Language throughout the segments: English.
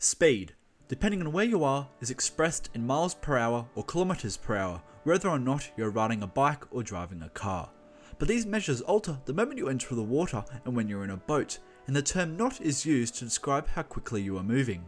Speed, depending on where you are, is expressed in miles per hour or kilometers per hour, whether or not you're riding a bike or driving a car. But these measures alter the moment you enter the water and when you're in a boat, and the term knot is used to describe how quickly you are moving.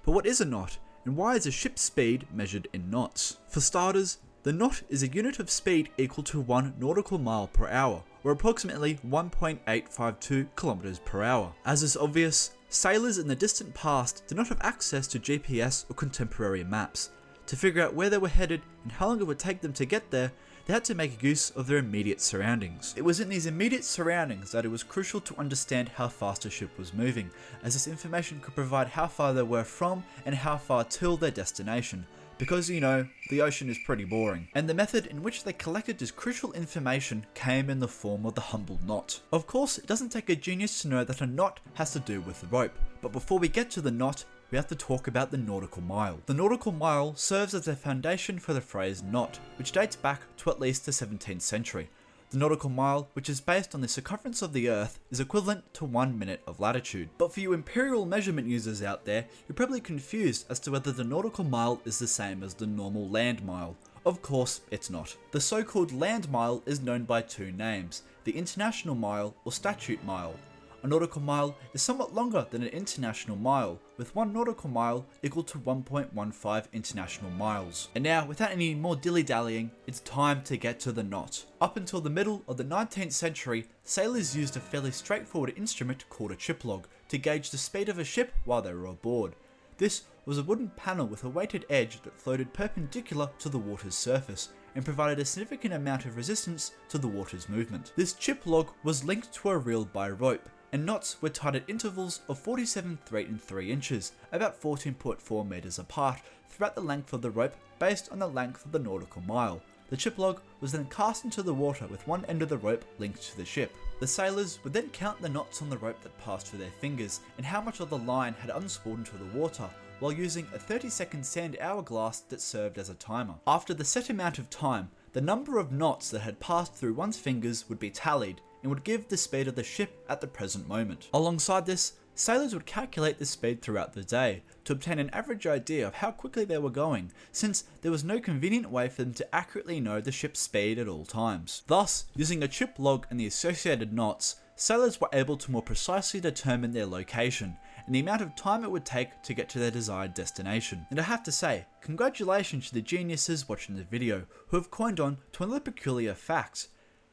But what is a knot, and why is a ship's speed measured in knots? For starters, the knot is a unit of speed equal to 1 nautical mile per hour, or approximately 1.852 kilometers per hour. As is obvious, sailors in the distant past did not have access to GPS or contemporary maps. To figure out where they were headed and how long it would take them to get there, they had to make use of their immediate surroundings. It was in these immediate surroundings that it was crucial to understand how fast a ship was moving, as this information could provide how far they were from and how far till their destination. Because, you know, the ocean is pretty boring. And the method in which they collected this crucial information came in the form of the humble knot. Of course, it doesn't take a genius to know that a knot has to do with rope, but before we get to the knot, we have to talk about the nautical mile. The nautical mile serves as a foundation for the phrase knot, which dates back to at least the 17th century. The nautical mile, which is based on the circumference of the Earth, is equivalent to 1 minute of latitude. But for you imperial measurement users out there, you're probably confused as to whether the nautical mile is the same as the normal land mile. Of course, it's not. The so-called land mile is known by two names, the international mile or statute mile. A nautical mile is somewhat longer than an international mile, with 1 nautical mile equal to 1.15 international miles. And now, without any more dilly-dallying, it's time to get to the knot. Up until the middle of the 19th century, sailors used a fairly straightforward instrument called a chip log to gauge the speed of a ship while they were aboard. This was a wooden panel with a weighted edge that floated perpendicular to the water's surface and provided a significant amount of resistance to the water's movement. This chip log was linked to a reel by rope, and knots were tied at intervals of 47 feet and 3 inches, about 14.4 meters apart, throughout the length of the rope based on the length of the nautical mile. The chip log was then cast into the water with one end of the rope linked to the ship. The sailors would then count the knots on the rope that passed through their fingers and how much of the line had unspooled into the water, while using a 30-second sand hourglass that served as a timer. After the set amount of time, the number of knots that had passed through one's fingers would be tallied and would give the speed of the ship at the present moment. Alongside this, sailors would calculate the speed throughout the day to obtain an average idea of how quickly they were going, since there was no convenient way for them to accurately know the ship's speed at all times. Thus, using a chip log and the associated knots, sailors were able to more precisely determine their location and the amount of time it would take to get to their desired destination. And I have to say, congratulations to the geniuses watching the video who have coined on to another peculiar fact.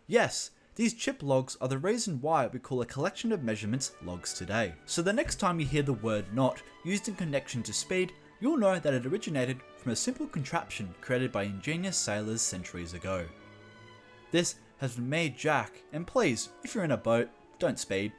Yes, these chip logs are the reason why we call a collection of measurements logs today. So the next time you hear the word knot used in connection to speed, you'll know that it originated from a simple contraption created by ingenious sailors centuries ago. This has been me, Jack, and please, if you're in a boat, don't speed.